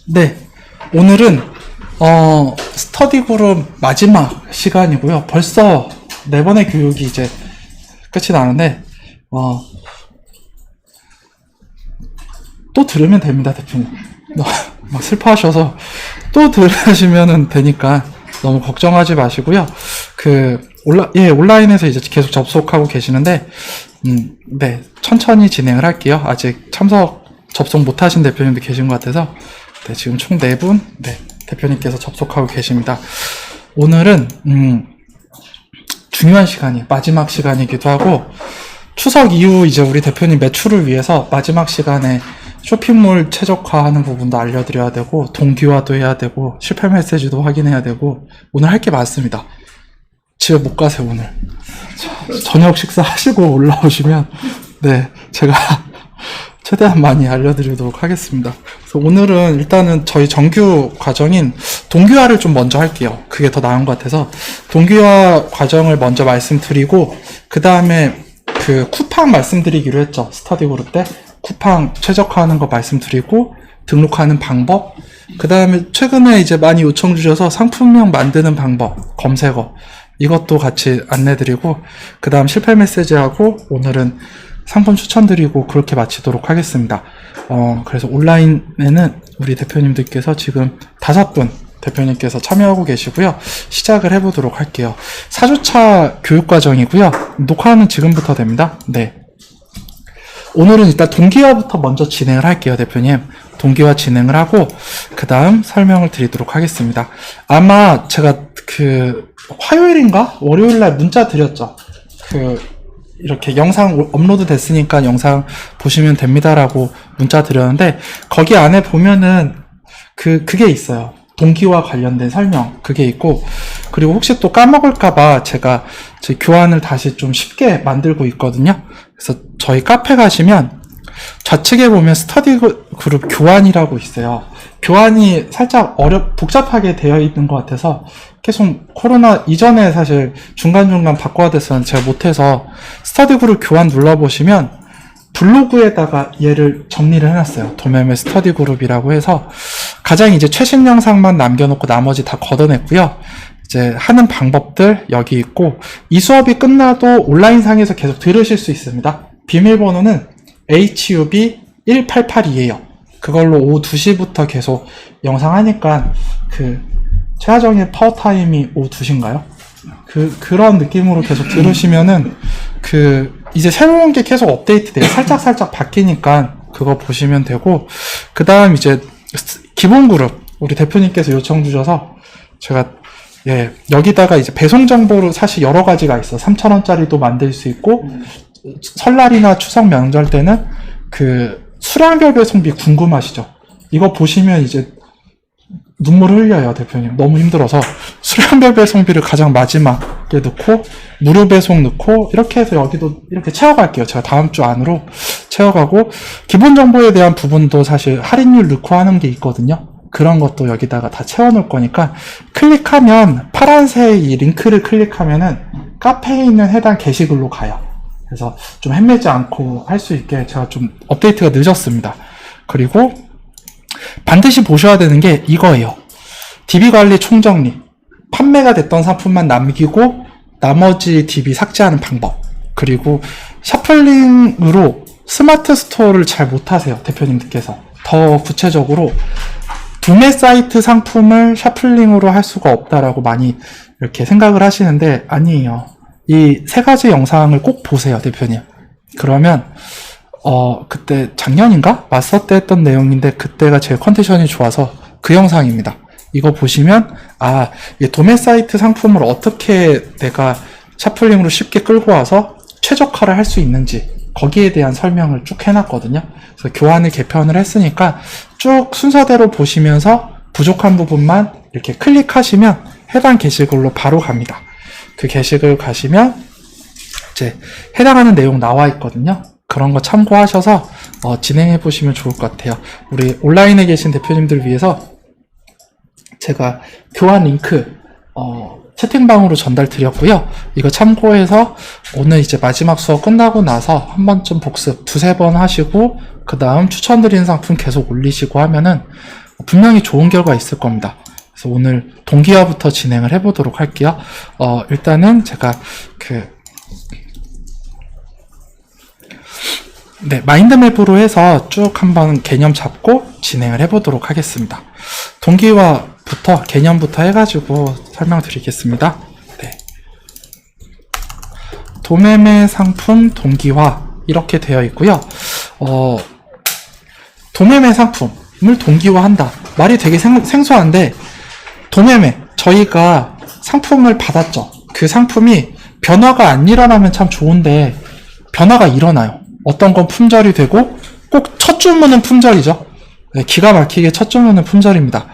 네, 오늘은 스터디 그룹 마지막 시간이고요. 벌써 네 번의 교육이 이제 끝이 나는데 또 들으면 됩니다, 대표님. 막 슬퍼하셔서 또 들으시면 되니까 너무 걱정하지 마시고요. 온라인에서 이제 계속 접속하고 계시는데, 네, 천천히 진행을 할게요. 아직 접속 못하신 대표님도 계신 것 같아서, 네, 지금 총 4분, 네, 대표님께서 접속하고 계십니다. 오늘은, 중요한 시간이, 마지막 시간이기도 하고, 추석 이후 이제 우리 대표님 매출을 위해서 마지막 시간에 쇼핑몰 최적화하는 부분도 알려드려야 되고, 동기화도 해야 되고, 실패 메시지도 확인해야 되고, 오늘 할 게 많습니다. 집에 못 가세요, 오늘. 저녁 식사 하시고 올라오시면, 네, 제가 최대한 많이 알려드리도록 하겠습니다. 그래서 오늘은 일단은 저희 정규 과정인 동기화를 좀 먼저 할게요. 그게 더 나은 것 같아서. 동기화 과정을 먼저 말씀드리고, 그 다음에 쿠팡 말씀드리기로 했죠. 스터디 그룹 때. 쿠팡 최적화하는 거 말씀드리고, 등록하는 방법, 그 다음에 최근에 이제 많이 요청 주셔서 상품명 만드는 방법, 검색어, 이것도 같이 안내드리고, 그 다음 실패 메시지하고, 오늘은 상품 추천드리고, 그렇게 마치도록 하겠습니다. 그래서 온라인에는 우리 대표님들께서 지금 5분 대표님께서 참여하고 계시고요. 시작을 해보도록 할게요. 4주차 교육과정이고요. 녹화는 지금부터 됩니다. 네. 오늘은 일단 동기화부터 먼저 진행을 할게요, 대표님. 동기화 진행을 하고, 그 다음 설명을 드리도록 하겠습니다. 아마 제가 화요일인가? 월요일날 문자 드렸죠. 이렇게 영상 업로드 됐으니까 영상 보시면 됩니다라고 문자 드렸는데, 거기 안에 보면은 그게 있어요. 동기화 관련된 설명, 그게 있고, 그리고 혹시 또 까먹을까봐 제가 제 교환을 다시 좀 쉽게 만들고 있거든요. 그래서 저희 카페 가시면 좌측에 보면 스터디 그룹 교환이라고 있어요. 교환이 살짝 복잡하게 되어 있는 것 같아서 계속 코로나 이전에 사실 중간중간 바꿔야 돼서 제가 못해서 스터디 그룹 교환 눌러보시면 블로그에다가 얘를 정리를 해놨어요. 도매매 스터디 그룹이라고 해서 가장 이제 최신 영상만 남겨놓고 나머지 다 걷어냈고요. 이제 하는 방법들 여기 있고, 이 수업이 끝나도 온라인상에서 계속 들으실 수 있습니다. 비밀번호는 HUB1882예요. 그걸로 오후 2시부터 계속 영상 하니까 최하정의 파워타임이 오후 2시인가요? 그런 느낌으로 계속 들으시면은 이제 새로운 게 계속 업데이트돼요. 살짝 바뀌니까 그거 보시면 되고, 그 다음 이제 기본 그룹 우리 대표님께서 요청 주셔서 제가 여기다가 이제 배송 정보로 사실 여러 가지가 있어. 3,000원짜리도 만들 수 있고, 설날이나 추석 명절 때는 수량별 배송비 궁금하시죠? 이거 보시면 이제 눈물 흘려요, 대표님. 너무 힘들어서 수량별 배송비를 가장 마지막에 넣고 무료 배송 넣고 이렇게 해서 여기도 이렇게 채워갈게요. 제가 다음 주 안으로 채워가고, 기본 정보에 대한 부분도 사실 할인율 넣고 하는 게 있거든요. 그런 것도 여기다가 다 채워놓을 거니까, 클릭하면 파란색 이 링크를 클릭하면은 카페에 있는 해당 게시글로 가요. 그래서 좀 헤매지 않고 할 수 있게 제가 좀 업데이트가 늦었습니다. 그리고 반드시 보셔야 되는 게 이거예요. DB 관리 총정리. 판매가 됐던 상품만 남기고 나머지 DB 삭제하는 방법. 그리고 샤플링으로 스마트 스토어를 잘 못하세요, 대표님들께서. 더 구체적으로 구매 사이트 상품을 샤플링으로 할 수가 없다라고 많이 이렇게 생각을 하시는데, 아니에요. 이 3가지 영상을 꼭 보세요, 대표님. 그러면 그때 작년인가? 마스터 때 했던 내용인데 그때가 제일 컨디션이 좋아서 그 영상입니다. 이거 보시면 이 도매 사이트 상품을 어떻게 내가 샤플링으로 쉽게 끌고 와서 최적화를 할 수 있는지, 거기에 대한 설명을 쭉 해놨거든요. 그래서 교환을 개편을 했으니까 쭉 순서대로 보시면서 부족한 부분만 이렇게 클릭하시면 해당 게시글로 바로 갑니다. 그 게시글 가시면 이제 해당하는 내용 나와 있거든요. 그런 거 참고하셔서 진행해 보시면 좋을 것 같아요. 우리 온라인에 계신 대표님들 위해서 제가 교환 링크 채팅방으로 전달 드렸고요. 이거 참고해서 오늘 이제 마지막 수업 끝나고 나서 한 번쯤 복습 2-3번 하시고, 그 다음 추천드리는 상품 계속 올리시고 하면은 분명히 좋은 결과 있을 겁니다. 그래서 오늘 동기화부터 진행을 해보도록 할게요. 일단은 제가 마인드맵으로 해서 쭉 한번 개념 잡고 진행을 해보도록 하겠습니다. 동기화부터 개념부터 해가지고 설명드리겠습니다. 네. 도매매 상품 동기화 이렇게 되어 있고요. 도매매 상품을 동기화한다. 말이 되게 생소한데 도매매, 저희가 상품을 받았죠. 그 상품이 변화가 안 일어나면 참 좋은데 변화가 일어나요. 어떤 건 품절이 되고 꼭 첫 주문은 품절이죠. 네, 기가 막히게 첫 주문은 품절입니다.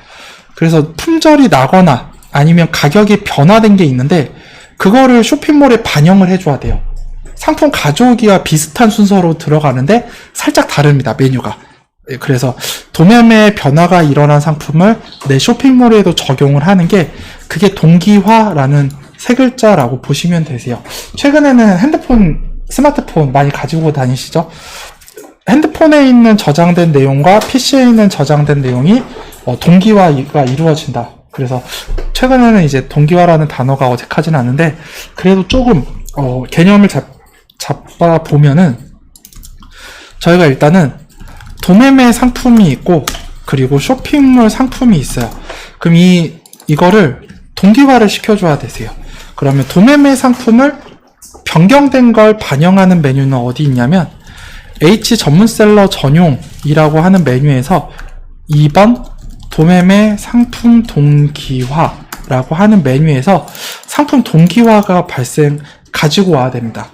그래서 품절이 나거나 아니면 가격이 변화된 게 있는데 그거를 쇼핑몰에 반영을 해줘야 돼요. 상품 가져오기와 비슷한 순서로 들어가는데 살짝 다릅니다. 메뉴가. 그래서 도매매 변화가 일어난 상품을 내 쇼핑몰에도 적용을 하는 게 그게 동기화라는 세 글자라고 보시면 되세요. 최근에는 스마트폰 많이 가지고 다니시죠? 핸드폰에 있는 저장된 내용과 PC에 있는 저장된 내용이 동기화가 이루어진다. 그래서 최근에는 이제 동기화라는 단어가 어색하진 않은데 그래도 조금 개념을 잡아 보면은 저희가 일단은 도매매 상품이 있고 그리고 쇼핑몰 상품이 있어요. 그럼 이거를 동기화를 시켜줘야 되세요. 그러면 도매매 상품을 변경된 걸 반영하는 메뉴는 어디 있냐면 H 전문셀러 전용이라고 하는 메뉴에서 2번 도매매 상품 동기화라고 하는 메뉴에서 상품 동기화가 가지고 와야 됩니다.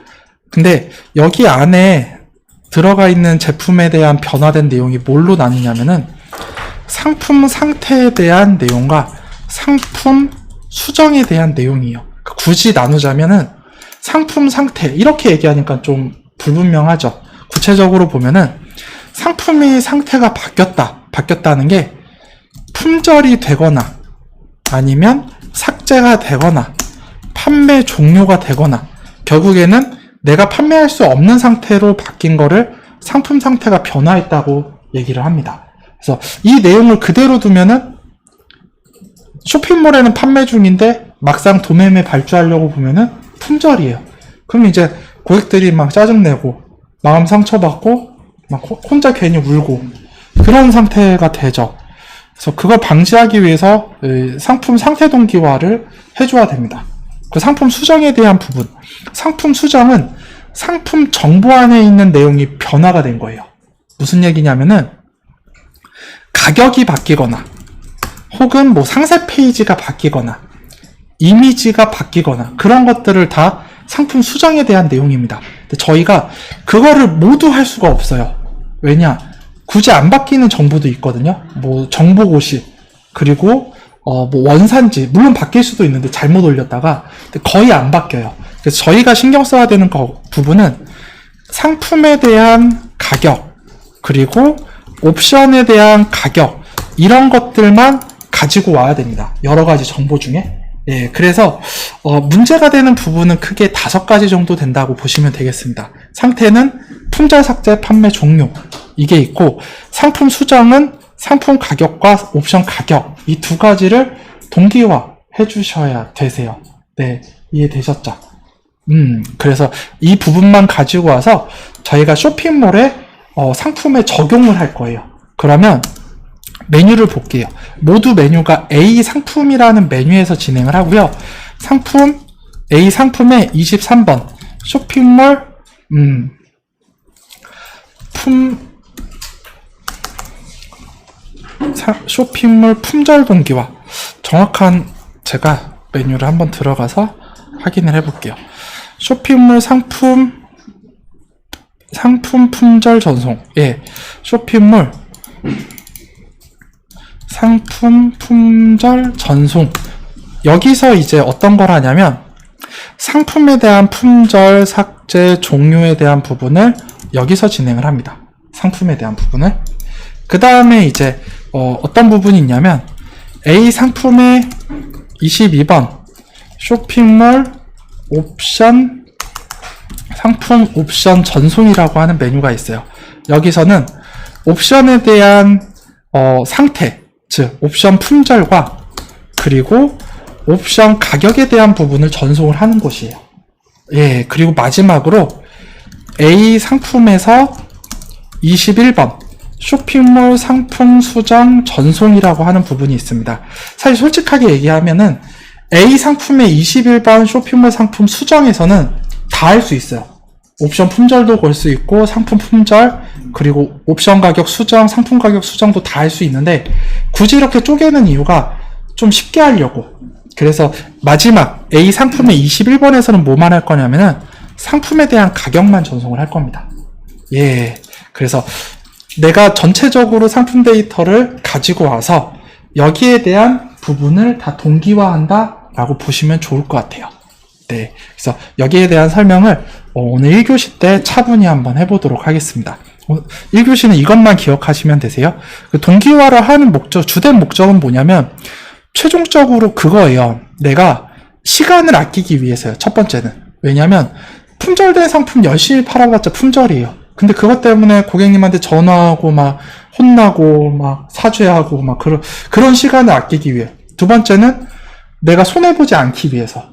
근데 여기 안에 들어가 있는 제품에 대한 변화된 내용이 뭘로 나뉘냐면은 상품 상태에 대한 내용과 상품 수정에 대한 내용이에요. 굳이 나누자면은 상품 상태 이렇게 얘기하니까 좀 불분명하죠. 구체적으로 보면은 상품의 상태가 바뀌었다는 게 품절이 되거나 아니면 삭제가 되거나 판매 종료가 되거나 결국에는 내가 판매할 수 없는 상태로 바뀐 거를 상품 상태가 변화했다고 얘기를 합니다. 그래서 이 내용을 그대로 두면은 쇼핑몰에는 판매 중인데 막상 도매매 발주하려고 보면은 품절이에요. 그럼 이제 고객들이 막 짜증내고 마음 상처받고 막 혼자 괜히 울고 그런 상태가 되죠. 그래서 그걸 방지하기 위해서 상품 상태 동기화를 해줘야 됩니다. 그 상품 수정에 대한 부분, 상품 수정은 상품 정보 안에 있는 내용이 변화가 된 거예요. 무슨 얘기냐면은 가격이 바뀌거나 혹은 뭐 상세 페이지가 바뀌거나 이미지가 바뀌거나 그런 것들을 다 상품 수정에 대한 내용입니다. 근데 저희가 그거를 모두 할 수가 없어요. 왜냐? 굳이 안 바뀌는 정보도 있거든요. 뭐 정보고시 그리고 뭐 원산지 물론 바뀔 수도 있는데 잘못 올렸다가 거의 안 바뀌어요. 그래서 저희가 신경 써야 되는 부분은 상품에 대한 가격 그리고 옵션에 대한 가격 이런 것들만 가지고 와야 됩니다. 여러 가지 정보 중에. 예, 그래서 문제가 되는 부분은 크게 5가지 정도 된다고 보시면 되겠습니다. 상태는 품절 삭제 판매 종료 이게 있고 상품 수정은 상품 가격과 옵션 가격 이 2가지를 동기화 해주셔야 되세요. 네, 이해되셨죠? 그래서 이 부분만 가지고 와서 저희가 쇼핑몰에 상품에 적용을 할 거예요. 그러면 메뉴를 볼게요. 모두 메뉴가 A 상품이라는 메뉴에서 진행을 하고요. 상품 A 상품의 23번 쇼핑몰 쇼핑몰 품절 동기화 정확한 제가 메뉴를 한번 들어가서 확인을 해볼게요. 쇼핑몰 상품 품절 전송 예 쇼핑몰 상품 품절 전송 여기서 이제 어떤 걸 하냐면 상품에 대한 품절 삭제 종료에 대한 부분을 여기서 진행을 합니다. 상품에 대한 부분을 그 다음에 이제 어떤 부분이 있냐면 A 상품의 22번 쇼핑몰 옵션 상품 옵션 전송이라고 하는 메뉴가 있어요. 여기서는 옵션에 대한 상태 즉 옵션 품절과 그리고 옵션 가격에 대한 부분을 전송을 하는 곳이에요. 예, 그리고 마지막으로 A 상품에서 21번 쇼핑몰 상품 수정 전송이라고 하는 부분이 있습니다. 사실 솔직하게 얘기하면은 A 상품의 21번 쇼핑몰 상품 수정에서는 다 할 수 있어요. 옵션 품절도 걸 수 있고 상품 품절 그리고 옵션 가격 수정, 상품 가격 수정도 다 할 수 있는데 굳이 이렇게 쪼개는 이유가 좀 쉽게 하려고. 그래서 마지막 A 상품의 21번에서는 뭐만 할 거냐면은 상품에 대한 가격만 전송을 할 겁니다. 예. 그래서 내가 전체적으로 상품 데이터를 가지고 와서 여기에 대한 부분을 다 동기화한다 라고 보시면 좋을 것 같아요. 네. 그래서 여기에 대한 설명을 오늘 1교시 때 차분히 한번 해보도록 하겠습니다. 1교시는 이것만 기억하시면 되세요. 그 동기화를 하는 목적, 주된 목적은 뭐냐면 최종적으로 그거예요. 내가 시간을 아끼기 위해서요. 첫 번째는. 왜냐면 품절된 상품 열심히 팔아봤자 품절이에요. 근데 그것 때문에 고객님한테 전화하고 막 혼나고 막 사죄하고 막 그런 시간을 아끼기 위해. 두 번째는 내가 손해보지 않기 위해서.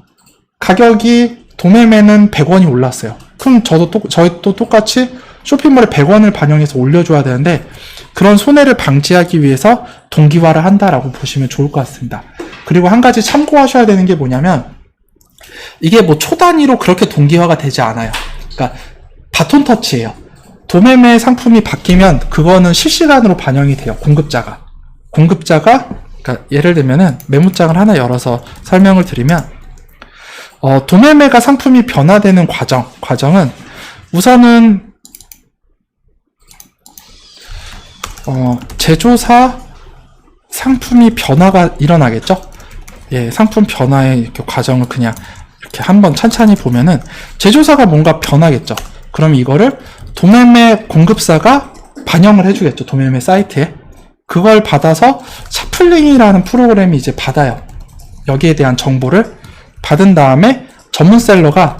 가격이 도매매는 100원이 올랐어요. 그럼 저희도 똑같이 쇼핑몰에 100원을 반영해서 올려줘야 되는데 그런 손해를 방지하기 위해서 동기화를 한다라고 보시면 좋을 것 같습니다. 그리고 한 가지 참고하셔야 되는 게 뭐냐면 이게 뭐 초 단위로 그렇게 동기화가 되지 않아요. 그러니까 바톤 터치예요. 도매매 상품이 바뀌면 그거는 실시간으로 반영이 돼요. 공급자가 그러니까 예를 들면은 메모장을 하나 열어서 설명을 드리면 도매매가 상품이 변화되는 과정은 우선은 제조사 상품이 변화가 일어나겠죠? 예, 상품 변화의 이렇게 과정을 그냥 이렇게 한번 찬찬히 보면은 제조사가 뭔가 변하겠죠. 그럼 이거를 도매매 공급사가 반영을 해주겠죠. 도매매 사이트에. 그걸 받아서 샤플링이라는 프로그램이 이제 받아요. 여기에 대한 정보를 받은 다음에 전문셀러가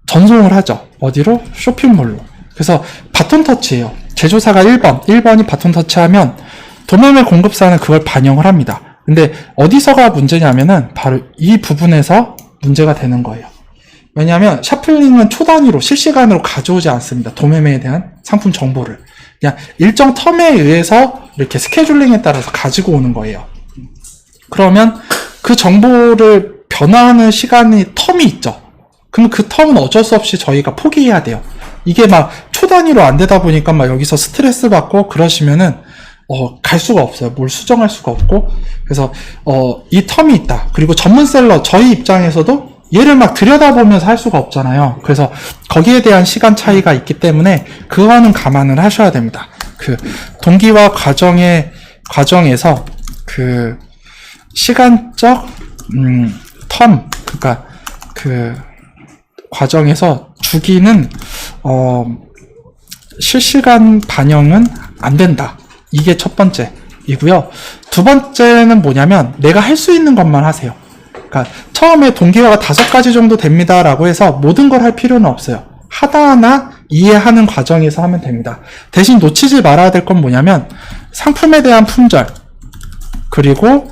전송을 하죠. 어디로? 쇼핑몰로. 그래서 바톤 터치예요. 제조사가 1번이 바톤 터치하면 도매매 공급사는 그걸 반영을 합니다. 근데 어디서가 문제냐면은 바로 이 부분에서 문제가 되는 거예요. 왜냐하면 샤플링은 초 단위로 실시간으로 가져오지 않습니다. 도매매에 대한 상품 정보를 그냥 일정 텀에 의해서 이렇게 스케줄링에 따라서 가지고 오는 거예요. 그러면 그 정보를 변화하는 시간이 텀이 있죠. 그럼 그 텀은 어쩔 수 없이 저희가 포기해야 돼요. 이게 막 초 단위로 안 되다 보니까 막 여기서 스트레스 받고 그러시면은 갈 수가 없어요. 뭘 수정할 수가 없고. 그래서 이 텀이 있다. 그리고 전문셀러 저희 입장에서도 얘를 막 들여다보면서 할 수가 없잖아요. 그래서 거기에 대한 시간 차이가 있기 때문에 그거는 감안을 하셔야 됩니다. 그 동기화 과정에서 그 시간적 텀, 그러니까 그 과정에서 주기는 실시간 반영은 안 된다. 이게 첫 번째이고요. 두 번째는 뭐냐면 내가 할 수 있는 것만 하세요. 그러니까 처음에 동기화가 5가지 정도 됩니다라고 해서 모든 걸 할 필요는 없어요. 하나하나 이해하는 과정에서 하면 됩니다. 대신 놓치지 말아야 될 건 뭐냐면 상품에 대한 품절 그리고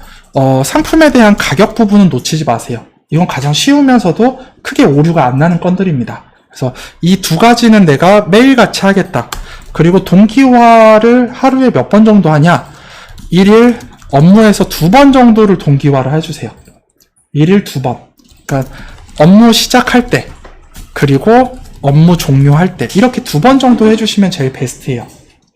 상품에 대한 가격 부분은 놓치지 마세요. 이건 가장 쉬우면서도 크게 오류가 안 나는 건들입니다. 그래서 이 두 가지는 내가 매일같이 하겠다. 그리고 동기화를 하루에 몇 번 정도 하냐? 1일 업무에서 2번 정도를 동기화를 해주세요. 1일 2번. 그러니까 업무 시작할 때 그리고 업무 종료할 때 이렇게 2번 정도 해주시면 제일 베스트예요.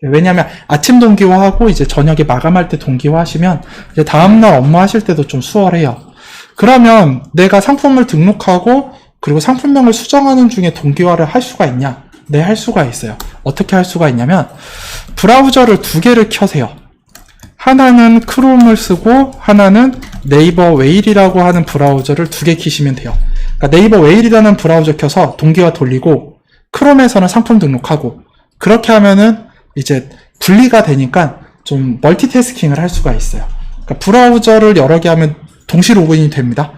왜냐하면 아침 동기화하고 이제 저녁에 마감할 때 동기화하시면 이제 다음날 업무하실 때도 좀 수월해요. 그러면 내가 상품을 등록하고 그리고 상품명을 수정하는 중에 동기화를 할 수가 있냐? 네, 할 수가 있어요. 어떻게 할 수가 있냐면 브라우저를 2개를 켜세요. 하나는 크롬을 쓰고 하나는 네이버 웨일이라고 하는 브라우저를 2개 키시면 돼요. 그러니까 네이버 웨일이라는 브라우저 켜서 동기화 돌리고 크롬에서는 상품 등록하고 그렇게 하면은 이제 분리가 되니까 좀 멀티태스킹을 할 수가 있어요. 그러니까 브라우저를 여러 개 하면 동시 로그인이 됩니다.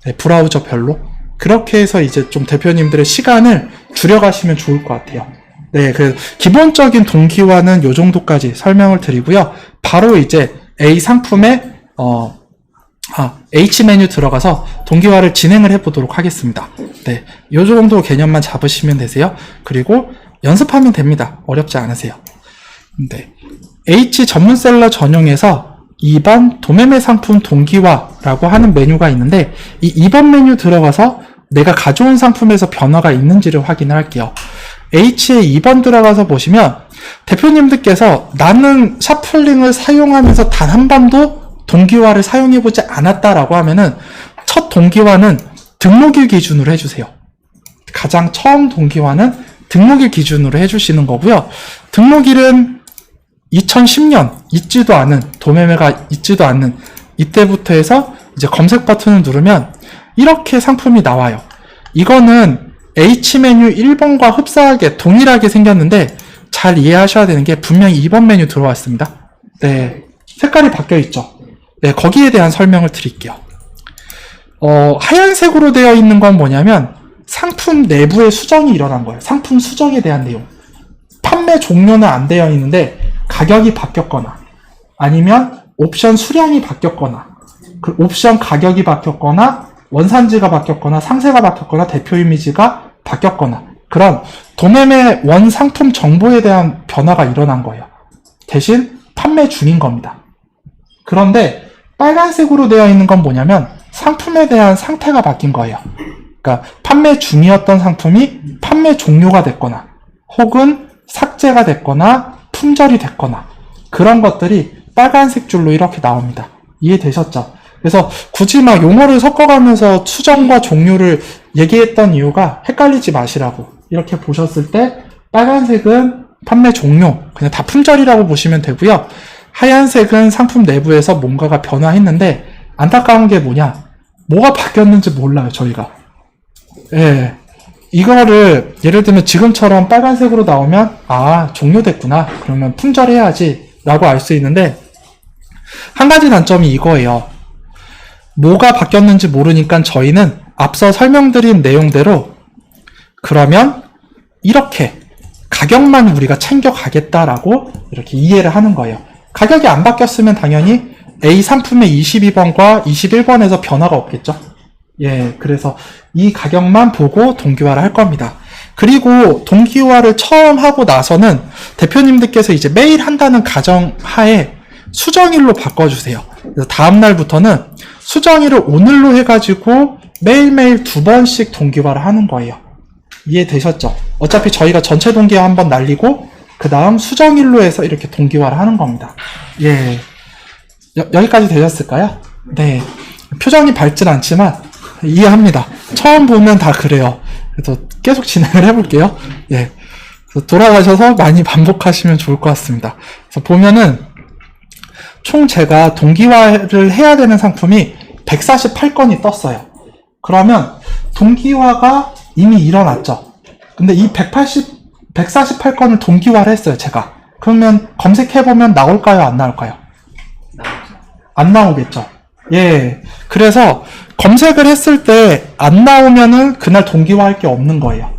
네, 브라우저별로. 그렇게 해서 이제 좀 대표님들의 시간을 줄여가시면 좋을 것 같아요. 네, 그 기본적인 동기화는 요 정도까지 설명을 드리고요. 바로 이제 A 상품에 H 메뉴 들어가서 동기화를 진행을 해보도록 하겠습니다. 네, 요 정도 개념만 잡으시면 되세요. 그리고 연습하면 됩니다. 어렵지 않으세요. 네, H 전문셀러 전용에서 2번 도매매 상품 동기화라고 하는 메뉴가 있는데 이 2번 메뉴 들어가서 내가 가져온 상품에서 변화가 있는지를 확인을 할게요. H에 2번 들어가서 보시면 대표님들께서 나는 샤플링을 사용하면서 단 한 번도 동기화를 사용해보지 않았다라고 하면은 첫 동기화는 등록일 기준으로 해주세요. 가장 처음 동기화는 등록일 기준으로 해주시는 거고요. 등록일은 2010년 있지도 않은 도매매가 있지도 않는 이때부터 해서 이제 검색 버튼을 누르면 이렇게 상품이 나와요. 이거는 H 메뉴 1번과 흡사하게 동일하게 생겼는데 잘 이해하셔야 되는 게 분명히 2번 메뉴 들어왔습니다. 네, 색깔이 바뀌어 있죠. 네, 거기에 대한 설명을 드릴게요. 하얀색으로 되어 있는 건 뭐냐면 상품 내부에 수정이 일어난 거예요. 상품 수정에 대한 내용. 판매 종료는 안 되어 있는데 가격이 바뀌었거나 아니면 옵션 수량이 바뀌었거나 그 옵션 가격이 바뀌었거나 원산지가 바뀌었거나 상세가 바뀌었거나 대표 이미지가 바뀌었거나 그런 도매매 원 상품 정보에 대한 변화가 일어난 거예요. 대신 판매 중인 겁니다. 그런데 빨간색으로 되어 있는 건 뭐냐면 상품에 대한 상태가 바뀐 거예요. 그러니까 판매 중이었던 상품이 판매 종료가 됐거나 혹은 삭제가 됐거나 품절이 됐거나 그런 것들이 빨간색 줄로 이렇게 나옵니다. 이해되셨죠? 그래서 굳이 막 용어를 섞어가면서 수정과 종료를 얘기했던 이유가 헷갈리지 마시라고. 이렇게 보셨을 때 빨간색은 판매 종료, 그냥 다 품절이라고 보시면 되고요. 하얀색은 상품 내부에서 뭔가가 변화했는데 안타까운 게 뭐냐? 뭐가 바뀌었는지 몰라요, 저희가. 예. 이거를 예를 들면 지금처럼 빨간색으로 나오면 종료됐구나. 그러면 품절해야지 라고 알 수 있는데 한 가지 단점이 이거예요. 뭐가 바뀌었는지 모르니까 저희는 앞서 설명드린 내용대로 그러면 이렇게 가격만 우리가 챙겨가겠다라고 이렇게 이해를 하는 거예요. 가격이 안 바뀌었으면 당연히 A 상품의 22번과 21번에서 변화가 없겠죠. 예, 그래서 이 가격만 보고 동기화를 할 겁니다. 그리고 동기화를 처음 하고 나서는 대표님들께서 이제 매일 한다는 가정하에 수정일로 바꿔주세요. 그래서 다음날부터는 수정일을 오늘로 해가지고 매일매일 2번씩 동기화를 하는 거예요. 이해되셨죠? 어차피 저희가 전체 동기화 한번 날리고 그 다음 수정일로 해서 이렇게 동기화를 하는 겁니다. 예, 여기까지 되셨을까요? 네, 표정이 밝진 않지만 이해합니다. 처음 보면 다 그래요. 그래서 계속 진행을 해볼게요. 예, 그래서 돌아가셔서 많이 반복하시면 좋을 것 같습니다. 그래서 보면은 총 제가 동기화를 해야 되는 상품이 148건이 떴어요. 그러면 동기화가 이미 일어났죠. 근데 이 148건을 동기화를 했어요, 제가. 그러면 검색해보면 나올까요, 안 나올까요? 안 나오겠죠. 예. 그래서 검색을 했을 때 안 나오면은 그날 동기화할 게 없는 거예요.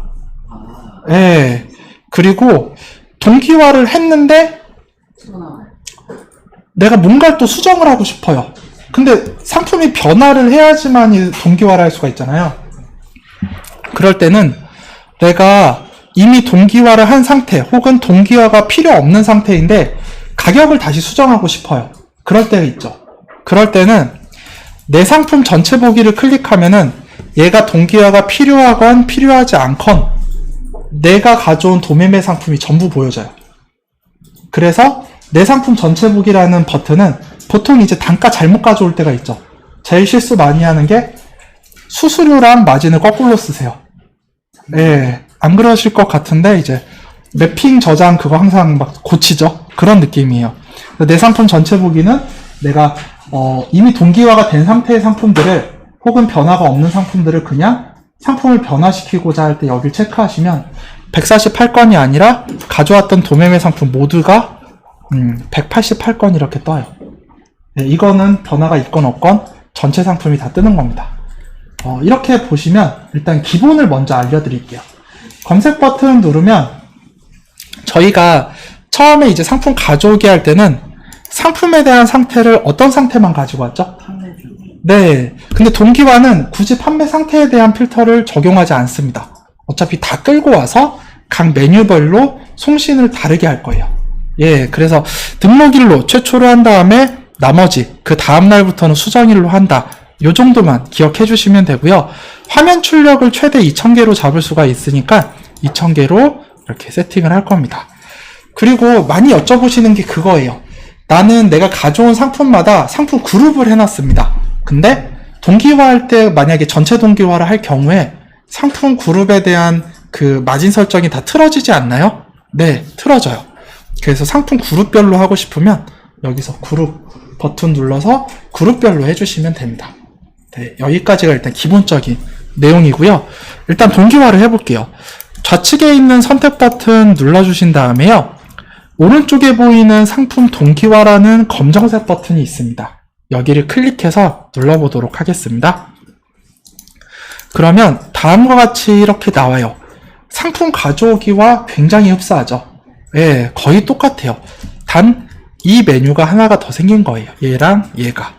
예. 그리고 동기화를 했는데 내가 뭔가를 또 수정을 하고 싶어요. 근데 상품이 변화를 해야지만 동기화를 할 수가 있잖아요. 그럴 때는 내가 이미 동기화를 한 상태 혹은 동기화가 필요 없는 상태인데 가격을 다시 수정하고 싶어요. 그럴 때가 있죠. 그럴 때는 내 상품 전체 보기를 클릭하면은 얘가 동기화가 필요하건 필요하지 않건 내가 가져온 도매매 상품이 전부 보여져요. 그래서 내 상품 전체 보기라는 버튼은 보통 이제 단가 잘못 가져올 때가 있죠. 제일 실수 많이 하는 게 수수료랑 마진을 거꾸로 쓰세요. 예, 안 그러실 것 같은데 이제 매핑 저장 그거 항상 막 고치죠. 그런 느낌이에요. 내 상품 전체 보기는 내가 이미 동기화가 된 상태의 상품들을 혹은 변화가 없는 상품들을 그냥 상품을 변화시키고자 할 때 여기를 체크하시면 148건이 아니라 가져왔던 도매매 상품 모두가 188건 이렇게 떠요. 네, 이거는 변화가 있건 없건 전체 상품이 다 뜨는 겁니다. 이렇게 보시면 일단 기본을 먼저 알려드릴게요. 검색 버튼 누르면 저희가 처음에 이제 상품 가져오게 할 때는 상품에 대한 상태를 어떤 상태만 가지고 왔죠? 판매 중. 네. 근데 동기화는 굳이 판매 상태에 대한 필터를 적용하지 않습니다. 어차피 다 끌고 와서 각 메뉴별로 송신을 다르게 할 거예요. 예, 그래서 등록일로 최초로 한 다음에 나머지 그 다음날부터는 수정일로 한다. 요 정도만 기억해 주시면 되고요. 화면 출력을 최대 2000개로 잡을 수가 있으니까 2000개로 이렇게 세팅을 할 겁니다. 그리고 많이 여쭤보시는 게 그거예요. 나는 내가 가져온 상품마다 상품 그룹을 해놨습니다. 근데 동기화할 때 만약에 전체 동기화를 할 경우에 상품 그룹에 대한 그 마진 설정이 다 틀어지지 않나요? 네, 틀어져요. 그래서 상품 그룹별로 하고 싶으면 여기서 그룹 버튼 눌러서 그룹별로 해주시면 됩니다. 네, 여기까지가 일단 기본적인 내용이고요. 일단 동기화를 해볼게요. 좌측에 있는 선택 버튼 눌러주신 다음에요. 오른쪽에 보이는 상품 동기화라는 검정색 버튼이 있습니다. 여기를 클릭해서 눌러보도록 하겠습니다. 그러면 다음과 같이 이렇게 나와요. 상품 가져오기와 굉장히 흡사하죠. 예, 거의 똑같아요. 단 이 메뉴가 하나가 더 생긴 거예요. 얘랑 얘가.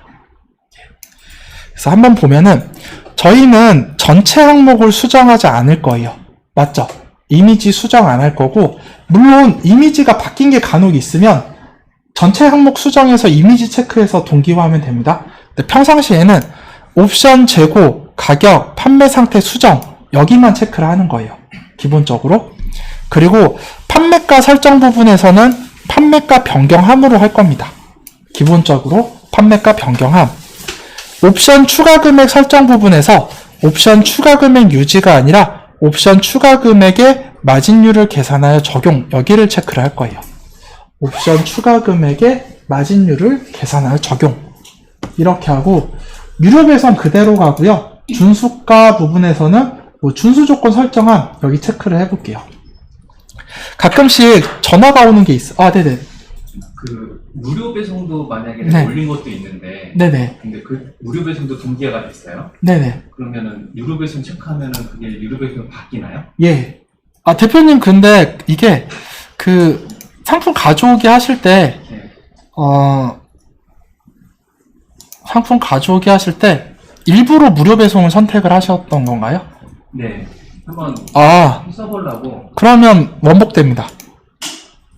그래서 한번 보면은 저희는 전체 항목을 수정하지 않을 거예요. 맞죠? 이미지 수정 안 할 거고, 물론 이미지가 바뀐 게 간혹 있으면 전체 항목 수정해서 이미지 체크해서 동기화하면 됩니다. 근데 평상시에는 옵션 재고, 가격, 판매 상태 수정 여기만 체크를 하는 거예요. 기본적으로. 그리고 판매가 설정 부분에서는 판매가 변경함으로 할 겁니다. 기본적으로 판매가 변경함. 옵션 추가 금액 설정 부분에서 옵션 추가 금액 유지가 아니라 옵션 추가 금액의 마진율을 계산하여 적용, 여기를 체크를 할 거예요. 옵션 추가 금액의 마진율을 계산하여 적용. 이렇게 하고 유료 배송 그대로 가고요. 준수가 부분에서는 뭐 준수 조건 설정한 여기 체크를 해볼게요. 가끔씩 전화가 오는 게 있어. 아, 네네. 그 무료 배송도 만약에 네. 올린 것도 있는데, 네네. 근데 그 무료 배송도 동기화가 됐어요? 네네. 그러면은 유료 배송 체크하면은 그게 유료 배송 바뀌나요? 예. 아, 대표님, 근데 이게 그 상품 가져오기 하실 때, 네. 상품 가져오기 하실 때 일부러 무료 배송을 선택을 하셨던 건가요? 네. 한번 써보려고. 그러면 원복됩니다.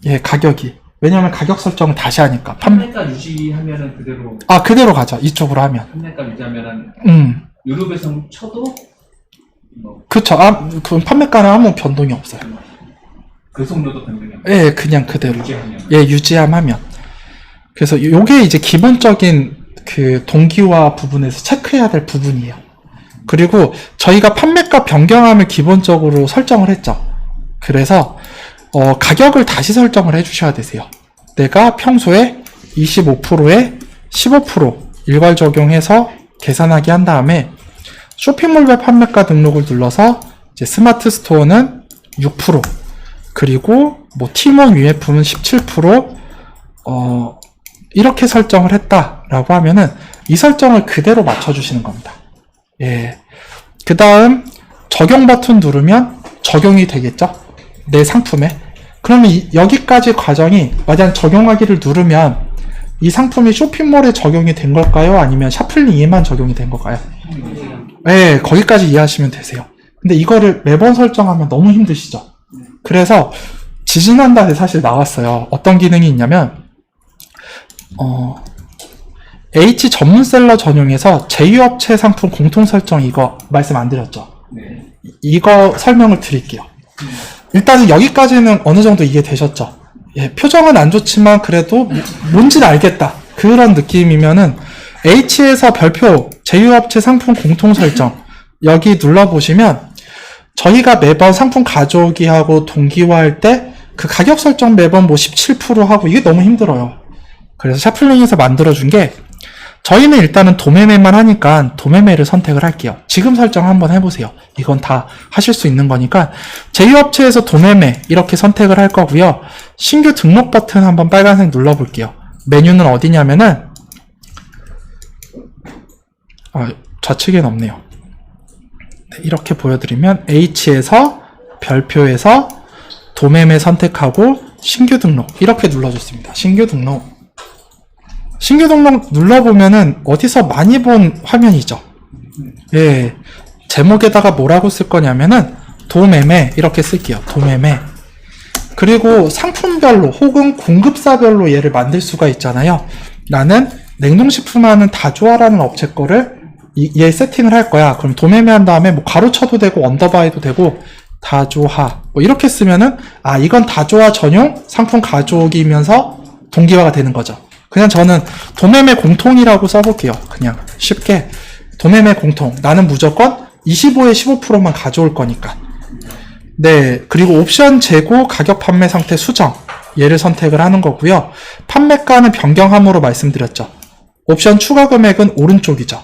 예, 가격이. 왜냐면 가격 설정을 다시 하니까. 판매가 유지하면은 그대로. 그대로 가죠. 이쪽으로 하면. 판매가 유지하면은. 유료 배송 쳐도. 뭐. 그쵸. 그 판매가는 아무 변동이 없어요. 배송료도 변동이 없어요. 예, 그냥 그대로. 유지하면. 예, 유지하면. 그래서 요게 이제 기본적인 그 동기화 부분에서 체크해야 될 부분이에요. 그리고 저희가 판매가 변경함을 기본적으로 설정을 했죠. 그래서 가격을 다시 설정을 해주셔야 되세요. 내가 평소에 25%에 15% 일괄 적용해서 계산하기 한 다음에 쇼핑몰별 판매가 등록을 눌러서 이제 스마트 스토어는 6%, 그리고 뭐 티몬 위에품은 17%, 이렇게 설정을 했다라고 하면은 이 설정을 그대로 맞춰주시는 겁니다. 예. 그 다음 적용 버튼 누르면 적용이 되겠죠? 내 상품에. 그러면 여기까지 과정이 만약 적용하기를 누르면 이 상품이 쇼핑몰에 적용이 된 걸까요? 아니면 샤플링에만 적용이 된 걸까요? 네, 거기까지 이해하시면 되세요. 근데 이거를 매번 설정하면 너무 힘드시죠? 그래서 지지난달에 사실 나왔어요. 어떤 기능이 있냐면 H 전문셀러 전용에서 제휴업체 상품 공통 설정, 이거 말씀 안 드렸죠? 네. 이거 설명을 드릴게요. 일단은 여기까지는 어느 정도 이해되셨죠? 예, 표정은 안 좋지만 그래도 뭔지는 알겠다. 그런 느낌이면은 H에서 별표 제휴업체 상품 공통 설정 여기 눌러보시면 저희가 매번 상품 가져오기 하고 동기화할 때 그 가격 설정 매번 뭐 17% 하고 이게 너무 힘들어요. 그래서 샤플링에서 만들어준 게 저희는 일단은 도매매만 하니까 도매매를 선택을 할게요. 지금 설정 한번 해보세요. 이건 다 하실 수 있는 거니까 제휴업체에서 도매매 이렇게 선택을 할 거고요. 신규 등록 버튼 한번 빨간색 눌러볼게요. 메뉴는 어디냐면은 좌측엔 없네요. 네, 이렇게 보여드리면 H에서 별표에서 도매매 선택하고 신규 등록 이렇게 눌러줬습니다. 신규 등록. 신규 등록 눌러보면은 어디서 많이 본 화면이죠. 예. 제목에다가 뭐라고 쓸 거냐면은 도매매 이렇게 쓸게요. 도매매. 그리고 상품별로 혹은 공급사별로 얘를 만들 수가 있잖아요. 나는 냉동식품하는 다조아라는 업체 거를 얘 세팅을 할 거야. 그럼 도매매 한 다음에 뭐 가로쳐도 되고 언더바 해도 되고 다조아 뭐 이렇게 쓰면은 아 이건 다조아 전용 상품 가져오기면서 동기화가 되는 거죠. 그냥 저는 도매매 공통이라고 써볼게요. 그냥 쉽게 도매매 공통. 나는 무조건 25에 15%만 가져올 거니까. 네, 그리고 옵션 재고 가격 판매 상태 수정 얘를 선택을 하는 거고요. 판매가는 변경함으로 말씀드렸죠. 옵션 추가 금액은 오른쪽이죠.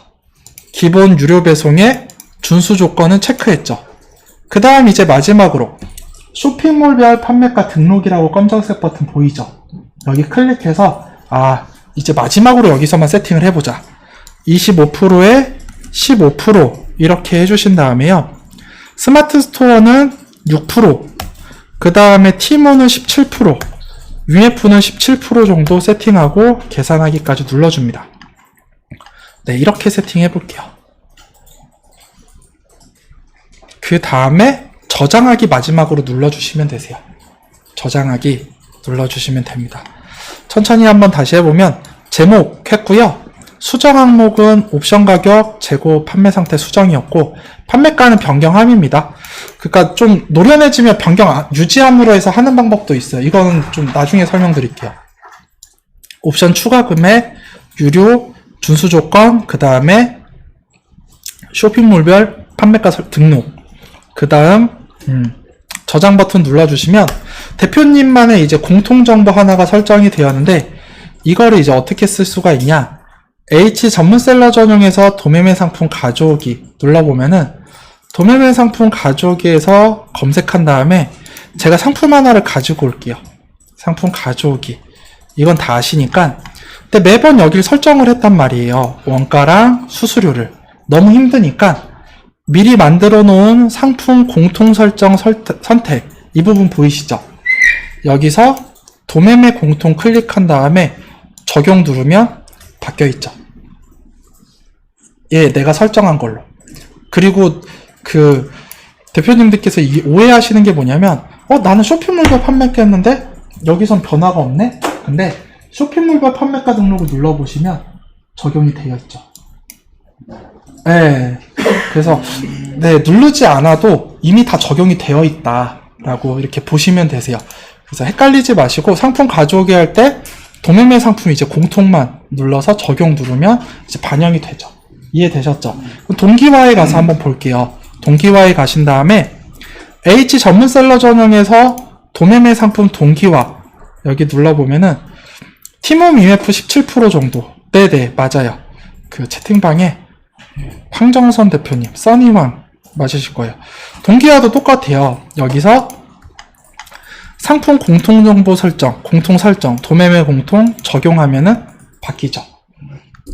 기본 유료 배송의 준수 조건은 체크했죠. 그 다음 이제 마지막으로 쇼핑몰별 판매가 등록이라고 검정색 버튼 보이죠? 여기 클릭해서 아 이제 마지막으로 여기서만 세팅을 해보자. 25%에 15% 이렇게 해주신 다음에요. 스마트 스토어는 6%, 그 다음에 티모는 17%, UF는 17% 정도 세팅하고 계산하기까지 눌러줍니다. 네, 이렇게 세팅해 볼게요. 그 다음에 저장하기 마지막으로 눌러주시면 되세요. 저장하기 눌러주시면 됩니다. 천천히 한번 다시 해보면 제목 했고요. 수정 항목은 옵션 가격, 재고, 판매 상태 수정이었고 판매가는 변경함입니다. 그러니까 좀 노련해지면 변경 유지함으로 해서 하는 방법도 있어요. 이거는 좀 나중에 설명드릴게요. 옵션 추가 금액, 유료, 준수 조건, 그 다음에 쇼핑몰별 판매가 등록, 그 다음 저장 버튼 눌러주시면 대표님만의 이제 공통정보 하나가 설정이 되었는데 이거를 이제 어떻게 쓸 수가 있냐. H 전문셀러 전용에서 도매매 상품 가져오기 눌러보면은 도매매 상품 가져오기에서 검색한 다음에 제가 상품 하나를 가지고 올게요. 상품 가져오기. 이건 다 아시니까. 근데 매번 여기를 설정을 했단 말이에요. 원가랑 수수료를. 너무 힘드니까 미리 만들어 놓은 상품 공통 설정 선택. 이 부분 보이시죠? 여기서 도매매 공통 클릭한 다음에 적용 누르면 바뀌어 있죠. 예, 내가 설정한 걸로. 그리고 그 대표님들께서 오해하시는 게 뭐냐면 나는 쇼핑몰별 판매가 했는데 여기선 변화가 없네? 근데 쇼핑몰별 판매가 등록을 눌러보시면 적용이 되어 있죠. 네, 그래서 네, 누르지 않아도 이미 다 적용이 되어 있다라고 이렇게 보시면 되세요. 그래서 헷갈리지 마시고 상품 가져오게 할 때 도매매 상품 이제 공통만 눌러서 적용 누르면 이제 반영이 되죠. 이해되셨죠? 동기화에 가서 한번 볼게요. 동기화에 가신 다음에 H 전문셀러 전용에서 도매매 상품 동기화 여기 눌러보면은 티몬 UF 17% 정도. 네네, 맞아요. 그 채팅방에 황정선 대표님, 써니왕 맞으실 거예요. 동기화도 똑같아요. 여기서 상품 공통정보 설정, 공통 설정, 도매매 공통 적용하면은 바뀌죠.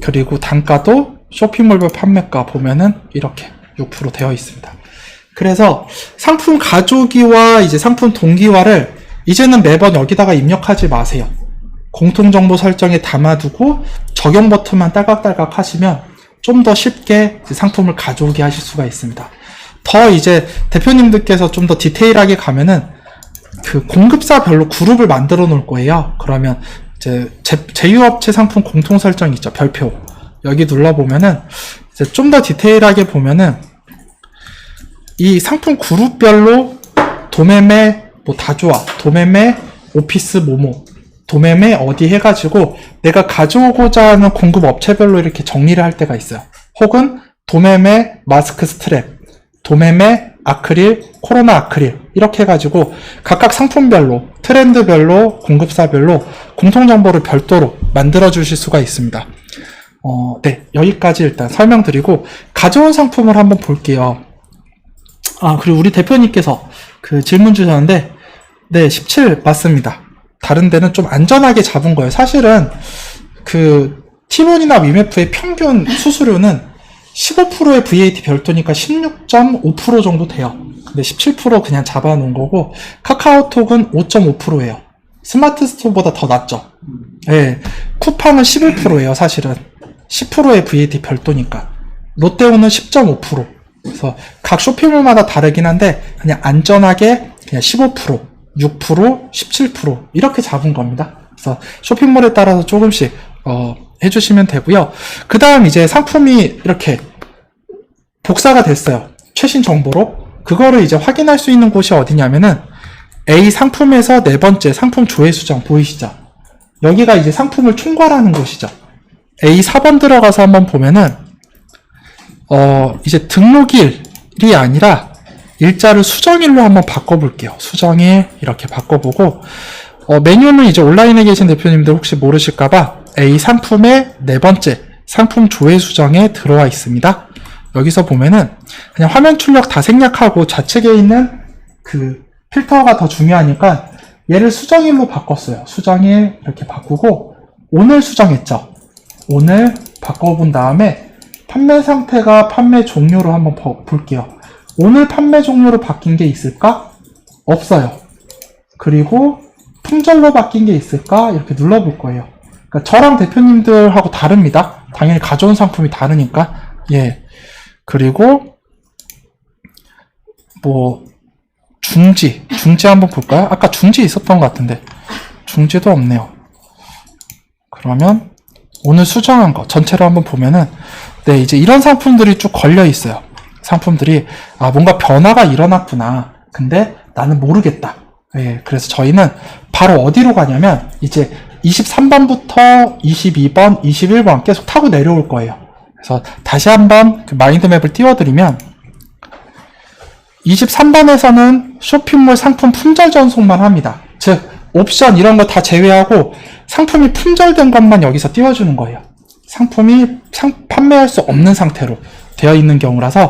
그리고 단가도 쇼핑몰별 판매가 보면은 이렇게 6% 되어 있습니다. 그래서 상품 가져오기와 이제 상품 동기화를 이제는 매번 여기다가 입력하지 마세요. 공통정보 설정에 담아두고 적용 버튼만 딸깍딸깍 하시면 좀 더 쉽게 상품을 가져오게 하실 수가 있습니다. 더 이제 대표님들께서 좀 더 디테일하게 가면은 그 공급사별로 그룹을 만들어 놓을 거예요. 그러면 이제 제휴업체 상품 공통 설정 있죠. 별표. 여기 눌러보면은 이제 좀 더 디테일하게 보면은 이 상품 그룹별로 도매매 뭐 다조아, 도매매 오피스 모모, 도매매 어디 해가지고 내가 가져오고자 하는 공급 업체별로 이렇게 정리를 할 때가 있어요. 혹은 도매매 마스크 스트랩, 도매매 아크릴, 코로나 아크릴 이렇게 해가지고 각각 상품별로, 트렌드별로, 공급사별로 공통정보를 별도로 만들어 주실 수가 있습니다. 네, 여기까지 일단 설명드리고 가져온 상품을 한번 볼게요. 그리고 우리 대표님께서 그 질문 주셨는데 네, 17 맞습니다. 다른 데는 좀 안전하게 잡은 거예요. 사실은 그 티몬이나 위메프의 평균 수수료는 15%의 VAT 별도니까 16.5% 정도 돼요. 근데 17% 그냥 잡아놓은 거고 카카오톡은 5.5%예요. 스마트 스토어보다 더 낮죠. 예, 쿠팡은 11%예요, 사실은. 10%의 VAT 별도니까. 롯데온은 10.5%. 그래서 각 쇼핑몰마다 다르긴 한데 그냥 안전하게 그냥 15%, 6%, 17% 이렇게 잡은 겁니다. 그래서 쇼핑몰에 따라서 조금씩 해주시면 되고요. 그 다음 이제 상품이 이렇게 복사가 됐어요. 최신 정보로. 그거를 이제 확인할 수 있는 곳이 어디냐면은 A 상품에서 네 번째 상품 조회 수정 보이시죠? 여기가 이제 상품을 총괄하는 곳이죠. A 4번 들어가서 한번 보면은 이제 등록일이 아니라 일자를 수정일로 한번 바꿔볼게요. 수정일 이렇게 바꿔보고 메뉴는 이제 온라인에 계신 대표님들 혹시 모르실까봐 A 상품의 네 번째 상품 조회 수정에 들어와 있습니다. 여기서 보면은 그냥 화면 출력 다 생략하고 좌측에 있는 그 필터가 더 중요하니까 얘를 수정일로 바꿨어요. 수정일 이렇게 바꾸고 오늘 수정했죠. 오늘 바꿔본 다음에 판매 상태가 판매 종료로 한번 볼게요. 오늘 판매 종료로 바뀐 게 있을까? 없어요. 그리고 품절로 바뀐 게 있을까? 이렇게 눌러볼 거예요. 그러니까 저랑 대표님들하고 다릅니다. 당연히 가져온 상품이 다르니까. 예. 그리고 뭐 중지 한번 볼까요? 아까 중지 있었던 것 같은데 중지도 없네요. 그러면 오늘 수정한 거 전체로 한번 보면은 네, 이제 이런 상품들이 쭉 걸려 있어요. 상품들이 뭔가 변화가 일어났구나. 근데 나는 모르겠다. 예, 그래서 저희는 바로 어디로 가냐면 이제 23번부터 22번, 21번 계속 타고 내려올 거예요. 그래서 다시 한번 그 마인드맵을 띄워드리면 23번에서는 쇼핑몰 상품 품절 전송만 합니다. 즉 옵션 이런 거 다 제외하고 상품이 품절된 것만 여기서 띄워주는 거예요. 상품이 판매할 수 없는 상태로 되어 있는 경우라서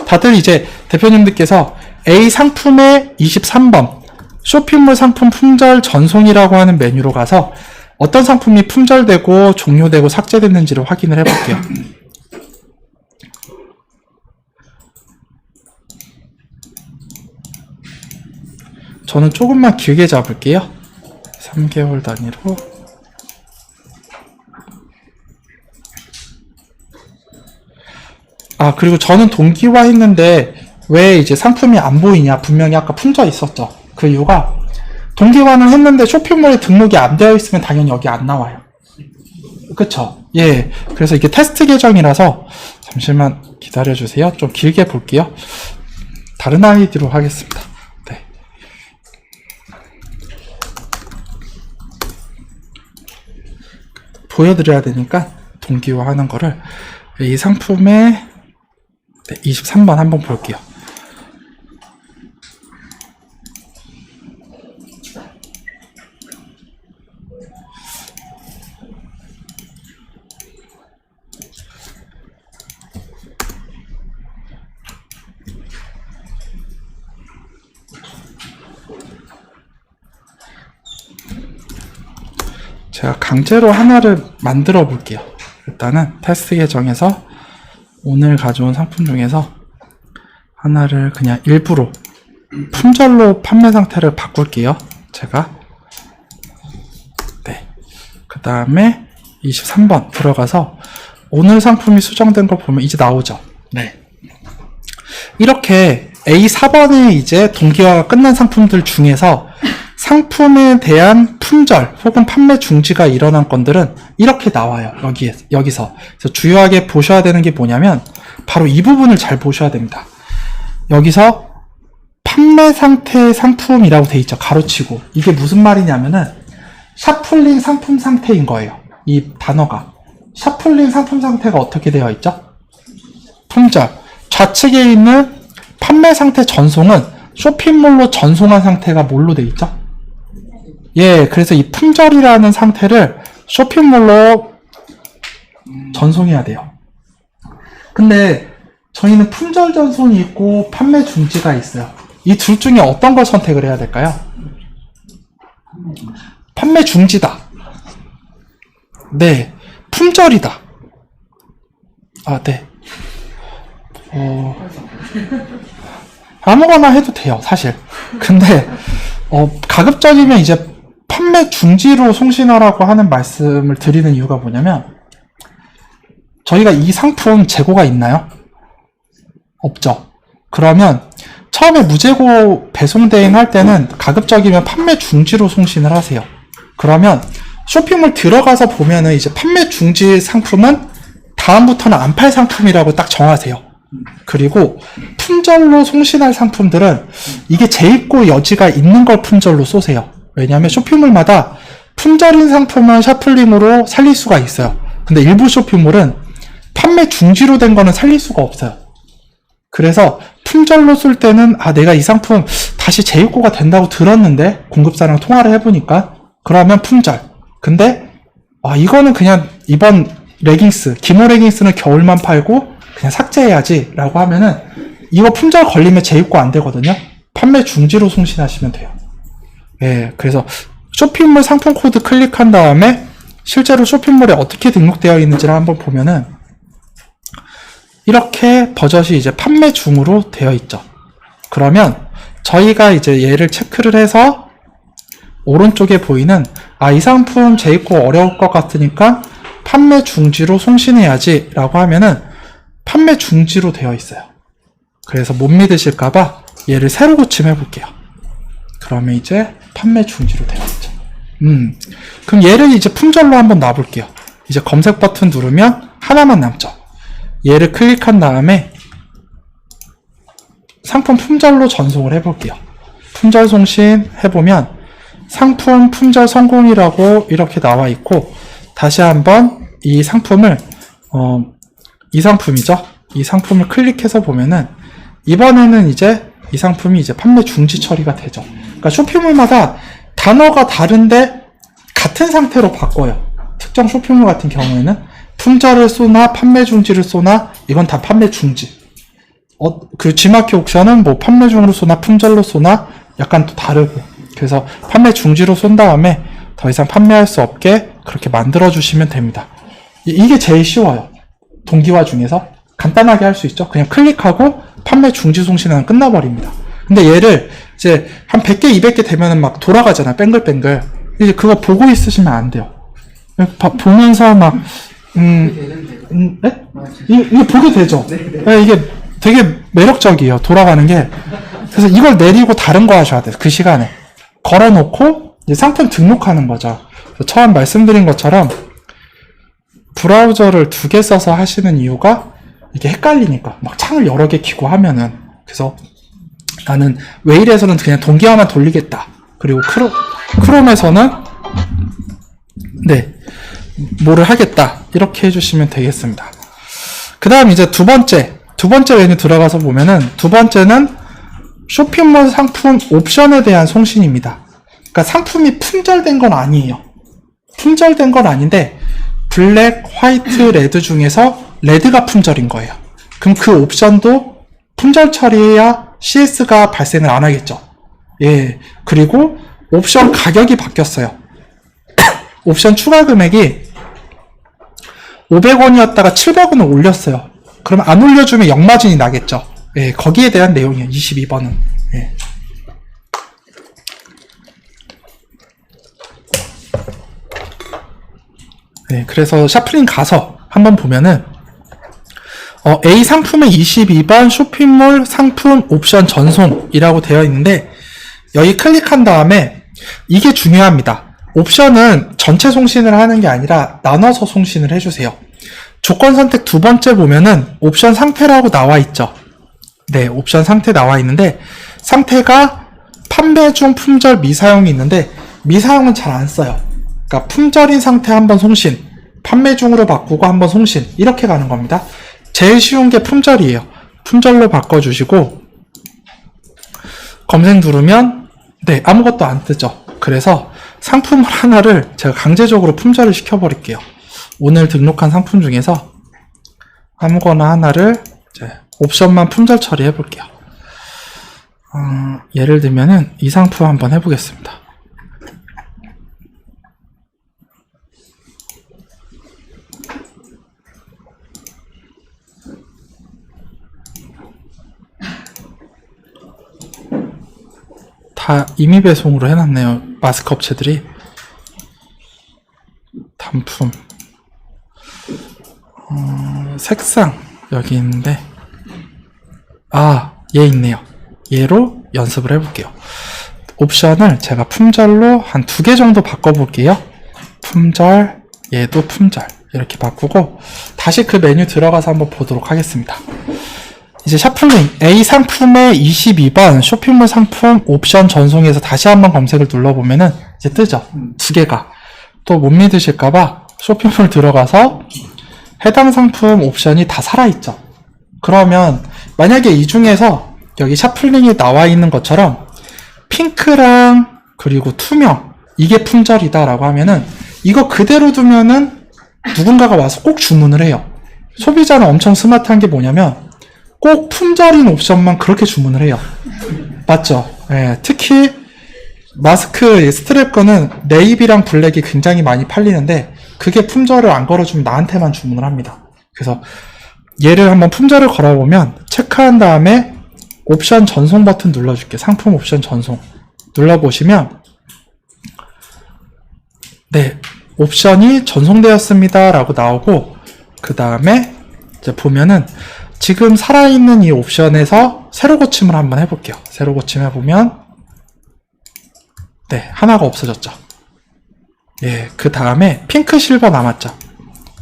다들 이제 대표님들께서 A 상품의 23번 쇼핑몰 상품 품절 전송이라고 하는 메뉴로 가서 어떤 상품이 품절되고 종료되고 삭제됐는지를 확인을 해볼게요. 저는 조금만 길게 잡을게요. 3개월 단위로. 그리고 저는 동기화 했는데 왜 이제 상품이 안 보이냐? 분명히 아까 품절 있었죠. 그 이유가 동기화는 했는데 쇼핑몰에 등록이 안 되어 있으면 당연히 여기 안 나와요. 그쵸? 예. 그래서 이게 테스트 계정이라서 잠시만 기다려주세요. 좀 길게 볼게요. 다른 아이디로 하겠습니다. 네. 보여드려야 되니까 동기화 하는 거를 이 상품의 23번 한번 볼게요. 제가 강제로 하나를 만들어 볼게요. 일단은 테스트 계정에서 오늘 가져온 상품 중에서 하나를 그냥 일부러 품절로 판매 상태를 바꿀게요. 제가 네. 그 다음에 23번 들어가서 오늘 상품이 수정된 거 보면 이제 나오죠. 네. 이렇게 A4번에 이제 동기화가 끝난 상품들 중에서 상품에 대한 품절 혹은 판매 중지가 일어난 건들은 이렇게 나와요. 여기서. 그래서 주요하게 보셔야 되는 게 뭐냐면 바로 이 부분을 잘 보셔야 됩니다. 여기서 판매 상태의 상품이라고 돼 있죠. 가로치고. 이게 무슨 말이냐면은 샤플링 상품 상태인 거예요. 이 단어가. 샤플링 상품 상태가 어떻게 되어 있죠? 품절. 좌측에 있는 판매 상태 전송은 쇼핑몰로 전송한 상태가 뭘로 돼 있죠? 예, 그래서 이 품절이라는 상태를 쇼핑몰로 전송해야 돼요. 근데 저희는 품절 전송이 있고 판매 중지가 있어요. 이 둘 중에 어떤 걸 선택을 해야 될까요? 판매 중지다. 네, 품절이다. 네. 아무거나 해도 돼요, 사실. 근데 가급적이면 이제 판매 중지로 송신하라고 하는 말씀을 드리는 이유가 뭐냐면, 저희가 이 상품 재고가 있나요? 없죠. 그러면 처음에 무재고 배송 대행할 때는 가급적이면 판매 중지로 송신을 하세요. 그러면 쇼핑몰 들어가서 보면은 이제 판매 중지 상품은 다음부터는 안 팔 상품이라고 딱 정하세요. 그리고 품절로 송신할 상품들은 이게 재입고 여지가 있는 걸 품절로 쏘세요. 왜냐하면 쇼핑몰마다 품절인 상품은 샤플링으로 살릴 수가 있어요. 근데 일부 쇼핑몰은 판매 중지로 된 거는 살릴 수가 없어요. 그래서 품절로 쏠 때는 내가 이 상품 다시 재입고가 된다고 들었는데 공급사랑 통화를 해보니까 그러면 품절. 근데 이거는 그냥 이번 레깅스, 기모 레깅스는 겨울만 팔고 그냥 삭제해야지 라고 하면은 이거 품절 걸리면 재입고 안 되거든요. 판매 중지로 송신하시면 돼요. 예, 그래서 쇼핑몰 상품 코드 클릭한 다음에 실제로 쇼핑몰에 어떻게 등록되어 있는지를 한번 보면은 이렇게 버젓이 이제 판매 중으로 되어 있죠. 그러면 저희가 이제 얘를 체크를 해서 오른쪽에 보이는 이 상품 재입고 어려울 것 같으니까 판매 중지로 송신해야지 라고 하면은 판매 중지로 되어 있어요. 그래서 못 믿으실까봐 얘를 새로 고침해 볼게요. 그러면 이제 판매 중지로 되어 있죠. 그럼 얘를 이제 품절로 한번 놔볼게요. 이제 검색 버튼 누르면 하나만 남죠. 얘를 클릭한 다음에 상품 품절로 전송을 해볼게요. 품절 송신 해보면 상품 품절 성공이라고 이렇게 나와 있고, 다시 한번 이 상품을 이 상품이죠. 이 상품을 클릭해서 보면은 이번에는 이제 이 상품이 이제 판매 중지 처리가 되죠. 그러니까 쇼핑몰마다 단어가 다른데 같은 상태로 바꿔요. 특정 쇼핑몰 같은 경우에는 품절을 쏘나 판매 중지를 쏘나 이건 다 판매 중지. 그 G마켓 옥션은 뭐 판매 중으로 쏘나 품절로 쏘나 약간 또 다르고, 그래서 판매 중지로 쏜 다음에 더 이상 판매할 수 없게 그렇게 만들어 주시면 됩니다. 이게 제일 쉬워요. 동기화 중에서 간단하게 할 수 있죠. 그냥 클릭하고 판매 중지 송신하면 끝나버립니다. 근데 얘를 이제 한 100개, 200개 되면은 막 돌아가잖아. 뱅글뱅글. 이제 그거 보고 있으시면 안 돼요. 보면서 막, 네? 이게 보게 되죠. 네, 이게 되게 매력적이에요. 돌아가는 게. 그래서 이걸 내리고 다른 거 하셔야 돼요. 그 시간에. 걸어놓고 이제 상품 등록하는 거죠. 처음 말씀드린 것처럼 브라우저를 2개 써서 하시는 이유가 이게 헷갈리니까. 막 창을 여러 개 켜고 하면은. 그래서 나는 웨일에서는 그냥 동기화만 돌리겠다. 그리고 크롬에서는 뭐를 하겠다. 이렇게 해주시면 되겠습니다. 그 다음 이제 두 번째 메뉴 들어가서 보면은 두 번째는 쇼핑몰 상품 옵션에 대한 송신입니다. 그러니까 상품이 품절된 건 아니에요. 품절된 건 아닌데 블랙, 화이트, 레드 중에서 레드가 품절인 거예요. 그럼 그 옵션도 품절 처리해야 CS가 발생을 안 하겠죠. 예. 그리고 옵션 가격이 바뀌었어요. 옵션 추가 금액이 500원이었다가 700원을 올렸어요. 그럼 안 올려주면 역마진이 나겠죠. 예, 거기에 대한 내용이에요. 22번은. 예. 네, 그래서 샤플링 가서 한번 보면은 A 상품의 22번 쇼핑몰 상품 옵션 전송이라고 되어 있는데, 여기 클릭한 다음에 이게 중요합니다. 옵션은 전체 송신을 하는 게 아니라 나눠서 송신을 해주세요. 조건 선택 두 번째 보면은 옵션 상태라고 나와 있죠. 네, 옵션 상태 나와 있는데 상태가 판매 중 품절 미사용이 있는데 미사용은 잘 안 써요. 그러니까 품절인 상태 한번 송신, 판매 중으로 바꾸고 한번 송신, 이렇게 가는 겁니다. 제일 쉬운 게 품절이에요. 품절로 바꿔주시고 검색 누르면 아무것도 안 뜨죠. 그래서 상품 하나를 제가 강제적으로 품절을 시켜버릴게요. 오늘 등록한 상품 중에서 아무거나 하나를 이제 옵션만 품절 처리해 볼게요. 예를 들면은 이 상품 한번 해보겠습니다. 다 임의 배송으로 해놨네요. 마스크 업체들이. 단품. 색상 여기 있는데 얘 있네요. 얘로 연습을 해볼게요. 옵션을 제가 품절로 한 2개 정도 바꿔볼게요. 품절, 얘도 품절 이렇게 바꾸고 다시 그 메뉴 들어가서 한번 보도록 하겠습니다. 이제 샤플링 A 상품의 22번 쇼핑몰 상품 옵션 전송에서 다시 한번 검색을 눌러보면은 이제 뜨죠. 2개가. 또 못 믿으실까봐 쇼핑몰 들어가서 해당 상품 옵션이 다 살아있죠. 그러면 만약에 이 중에서 여기 샤플링이 나와 있는 것처럼 핑크랑 그리고 투명 이게 품절이다 라고 하면은 이거 그대로 두면은 누군가가 와서 꼭 주문을 해요. 소비자는 엄청 스마트한 게 뭐냐면 꼭 품절인 옵션만 그렇게 주문을 해요. 맞죠? 예, 특히 마스크 스트랩 거는 네이비랑 블랙이 굉장히 많이 팔리는데 그게 품절을 안 걸어주면 나한테만 주문을 합니다. 그래서 얘를 한번 품절을 걸어보면 체크한 다음에 옵션 전송 버튼 눌러줄게요. 상품 옵션 전송 눌러보시면 네, 옵션이 전송되었습니다 라고 나오고 그 다음에 이제 보면은 지금 살아있는 이 옵션에서 새로 고침을 한번 해볼게요. 새로 고침 해보면 네, 하나가 없어졌죠. 예, 그 다음에 핑크 실버 남았죠.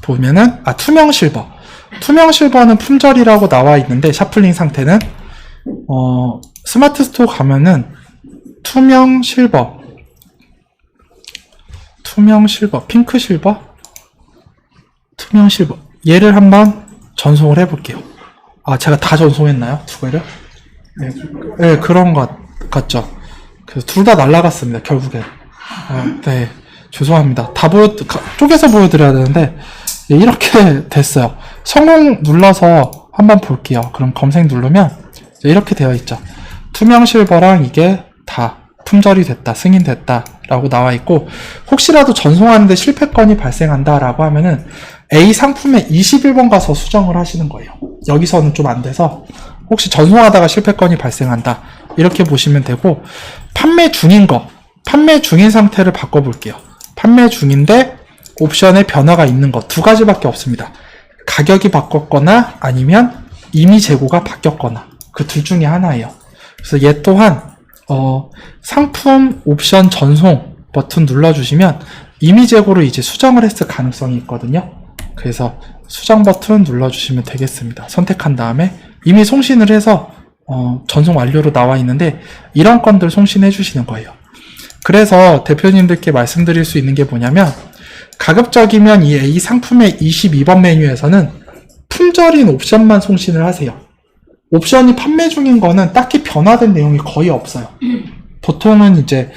보면은 투명 실버. 투명 실버는 품절이라고 나와 있는데 샤플링 상태는 스마트 스토어 가면은 투명 실버, 핑크 실버, 투명 실버. 얘를 한번 전송을 해볼게요. 제가 다 전송했나요? 2개를? 네, 그런 것 같죠. 그래서 둘 다 날라갔습니다, 결국엔. 네, 죄송합니다. 다 쪼개서 보여드려야 되는데, 네, 이렇게 됐어요. 성공 눌러서 한번 볼게요. 그럼 검색 누르면, 이렇게 되어 있죠. 투명 실버랑 이게 다 품절이 됐다, 승인됐다, 라고 나와 있고, 혹시라도 전송하는데 실패건이 발생한다, 라고 하면은, A 상품에 21번 가서 수정을 하시는 거예요. 여기서는 좀 안 돼서 혹시 전송하다가 실패건이 발생한다 이렇게 보시면 되고 판매 중인 상태를 바꿔볼게요. 판매 중인데 옵션에 변화가 있는 거 2가지밖에 없습니다. 가격이 바뀌었거나 아니면 이미 재고가 바뀌었거나 그 둘 중에 하나예요. 그래서 얘 또한 상품 옵션 전송 버튼 눌러주시면 이미 재고를 이제 수정을 했을 가능성이 있거든요. 그래서 수정 버튼 눌러주시면 되겠습니다. 선택한 다음에 이미 송신을 해서 전송 완료로 나와 있는데 이런 건들 송신해 주시는 거예요. 그래서 대표님들께 말씀드릴 수 있는 게 뭐냐면 가급적이면 이 A 상품의 22번 메뉴에서는 품절인 옵션만 송신을 하세요. 옵션이 판매 중인 거는 딱히 변화된 내용이 거의 없어요. 보통은 이제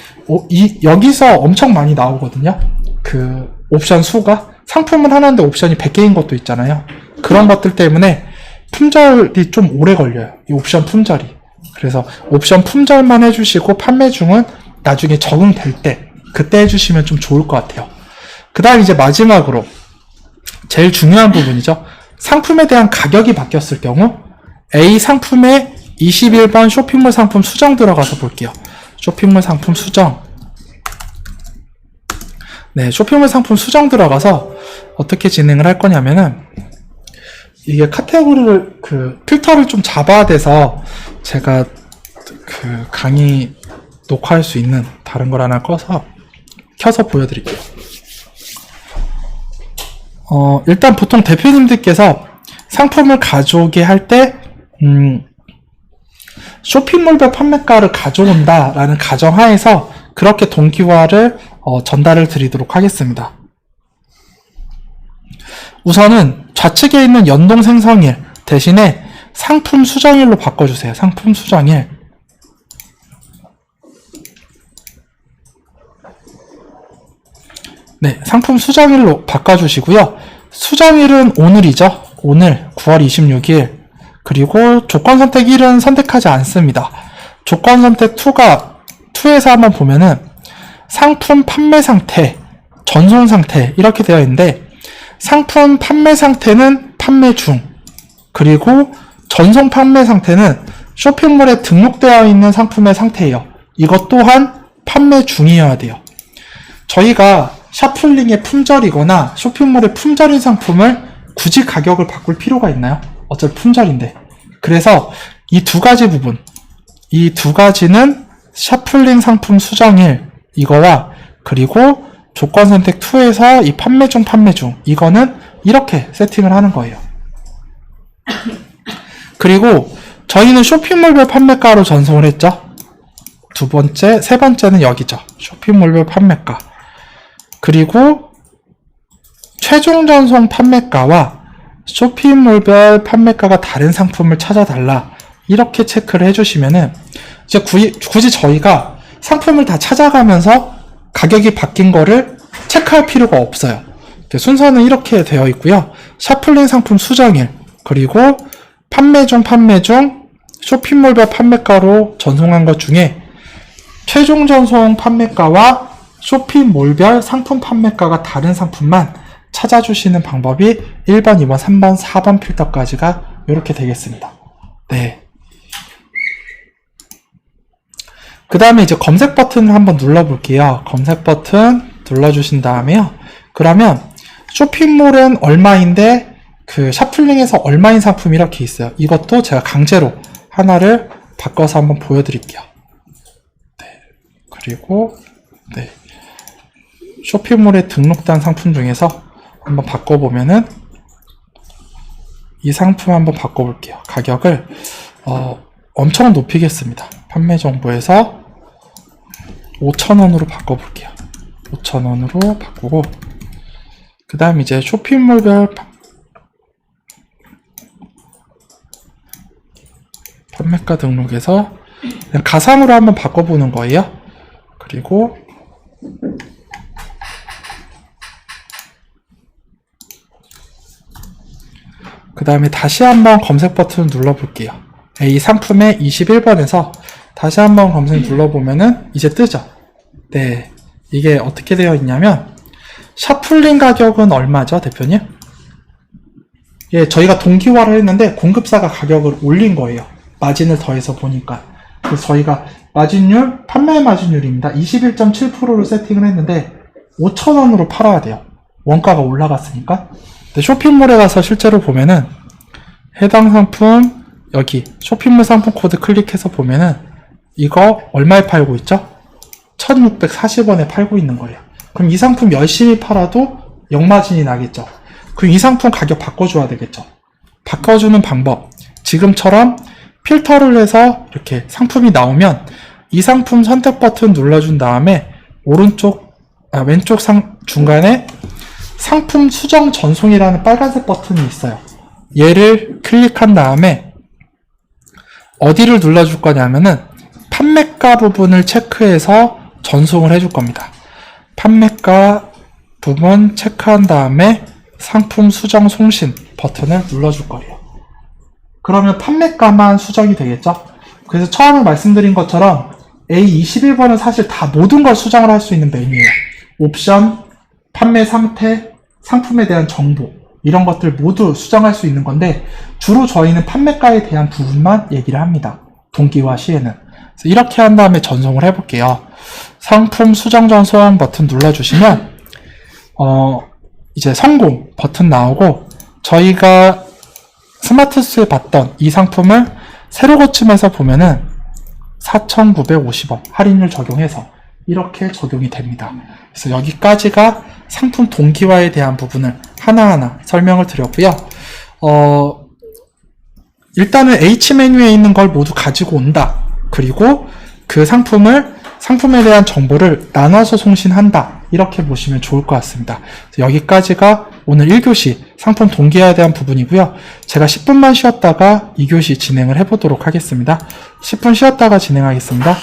여기서 엄청 많이 나오거든요. 그 옵션 수가 상품은 하나인데 옵션이 100개인 것도 있잖아요. 그런 것들 때문에 품절이 좀 오래 걸려요. 이 옵션 품절이. 그래서 옵션 품절만 해주시고 판매 중은 나중에 적응될 때 그때 해주시면 좀 좋을 것 같아요. 그 다음 이제 마지막으로 제일 중요한 부분이죠. 상품에 대한 가격이 바뀌었을 경우 A 상품의 21번 쇼핑몰 상품 수정 들어가서 볼게요. 쇼핑몰 상품 수정. 네, 쇼핑몰 상품 수정 들어가서 어떻게 진행을 할 거냐면은 이게 카테고리를 필터를 좀 잡아야 돼서 제가 강의 녹화할 수 있는 다른 걸 하나 켜서 보여드릴게요. 일단 보통 대표님들께서 상품을 가져오게 할 때 쇼핑몰별 판매가를 가져온다라는 가정하에서 그렇게 동기화를 전달을 드리도록 하겠습니다. 우선은 좌측에 있는 연동 생성일 대신에 상품 수정일로 바꿔주세요. 상품 수정일. 네, 상품 수정일로 바꿔주시고요. 수정일은 오늘이죠. 오늘 9월 26일. 그리고 조건 선택 1은 선택하지 않습니다. 조건 선택 2에서 한번 보면은 상품 판매 상태, 전송 상태 이렇게 되어 있는데 상품 판매 상태는 판매 중, 그리고 전송 판매 상태는 쇼핑몰에 등록되어 있는 상품의 상태예요. 이것 또한 판매 중이어야 돼요. 저희가 샤플링의 품절이거나 쇼핑몰의 품절인 상품을 굳이 가격을 바꿀 필요가 있나요? 어차피 품절인데. 그래서 이 두 가지 부분, 이 두 가지는 샤플링 상품 수정일 이거와 그리고 조건 선택 2에서 이 판매 중 이거는 이렇게 세팅을 하는 거예요. 그리고 저희는 쇼핑몰별 판매가로 전송을 했죠. 세 번째는 여기죠. 쇼핑몰별 판매가. 그리고 최종 전송 판매가와 쇼핑몰별 판매가가 다른 상품을 찾아달라. 이렇게 체크를 해주시면은 이제 굳이 저희가 상품을 다 찾아가면서 가격이 바뀐 거를 체크할 필요가 없어요. 순서는 이렇게 되어 있고요. 샤플링 상품 수정일, 그리고 판매 중 쇼핑몰별 판매가로 전송한 것 중에 최종 전송 판매가와 쇼핑몰별 상품 판매가가 다른 상품만 찾아주시는 방법이 1번, 2번, 3번, 4번 필터까지가 이렇게 되겠습니다. 네. 그 다음에 이제 검색 버튼을 한번 눌러볼게요. 검색 버튼 눌러주신 다음에요. 그러면 쇼핑몰은 얼마인데 그 샤플링에서 얼마인 상품이 이렇게 있어요. 이것도 제가 강제로 하나를 바꿔서 한번 보여드릴게요. 네. 그리고 네. 쇼핑몰에 등록된 상품 중에서 한번 바꿔보면은 이 상품 한번 바꿔볼게요. 가격을 엄청 높이겠습니다. 판매 정보에서 5,000원으로 바꿔볼게요. 5,000원으로 바꾸고 그 다음 이제 쇼핑몰별 판매가 등록에서 그냥 가상으로 한번 바꿔보는 거예요. 그리고 그 다음에 다시 한번 검색 버튼을 눌러볼게요. 이 상품의 21번에서 다시 한번 검색 눌러보면은 이제 뜨죠. 네, 이게 어떻게 되어 있냐면 샤플링 가격은 얼마죠, 대표님? 예, 저희가 동기화를 했는데 공급사가 가격을 올린 거예요. 마진을 더해서 보니까. 그래서 저희가 마진율, 판매 마진율입니다. 21.7%로 세팅을 했는데 5,000원으로 팔아야 돼요. 원가가 올라갔으니까. 근데 쇼핑몰에 가서 실제로 보면은 해당 상품 여기 쇼핑몰 상품 코드 클릭해서 보면은 이거 얼마에 팔고 있죠? 1,640원에 팔고 있는 거예요. 그럼 이 상품 열심히 팔아도 역마진이 나겠죠. 그럼 이 상품 가격 바꿔줘야 되겠죠. 바꿔주는 방법, 지금처럼 필터를 해서 이렇게 상품이 나오면 이 상품 선택 버튼 눌러준 다음에 왼쪽 중간에 상품 수정 전송이라는 빨간색 버튼이 있어요. 얘를 클릭한 다음에 어디를 눌러줄 거냐면은 판매가 부분을 체크해서 전송을 해줄 겁니다. 판매가 부분 체크한 다음에 상품 수정 송신 버튼을 눌러줄 거예요. 그러면 판매가만 수정이 되겠죠? 그래서 처음에 말씀드린 것처럼 A21번은 사실 다 모든 걸 수정을 할 수 있는 메뉴예요. 옵션, 판매 상태, 상품에 대한 정보 이런 것들 모두 수정할 수 있는 건데 주로 저희는 판매가에 대한 부분만 얘기를 합니다. 동기화 시에는. 그래서 이렇게 한 다음에 전송을 해볼게요. 상품 수정 전송 버튼 눌러주시면 이제 성공 버튼 나오고 저희가 스마트스에 봤던 이 상품을 새로 고침해서 보면은 4,950원 할인율 적용해서 이렇게 적용이 됩니다. 그래서 여기까지가 상품 동기화에 대한 부분을 하나하나 설명을 드렸고요. 일단은 H 메뉴에 있는 걸 모두 가지고 온다. 그리고 그 상품에 대한 정보를 나눠서 송신한다. 이렇게 보시면 좋을 것 같습니다. 여기까지가 오늘 1교시 상품 동기화에 대한 부분이고요. 제가 10분만 쉬었다가 2교시 진행을 해보도록 하겠습니다. 10분 쉬었다가 진행하겠습니다.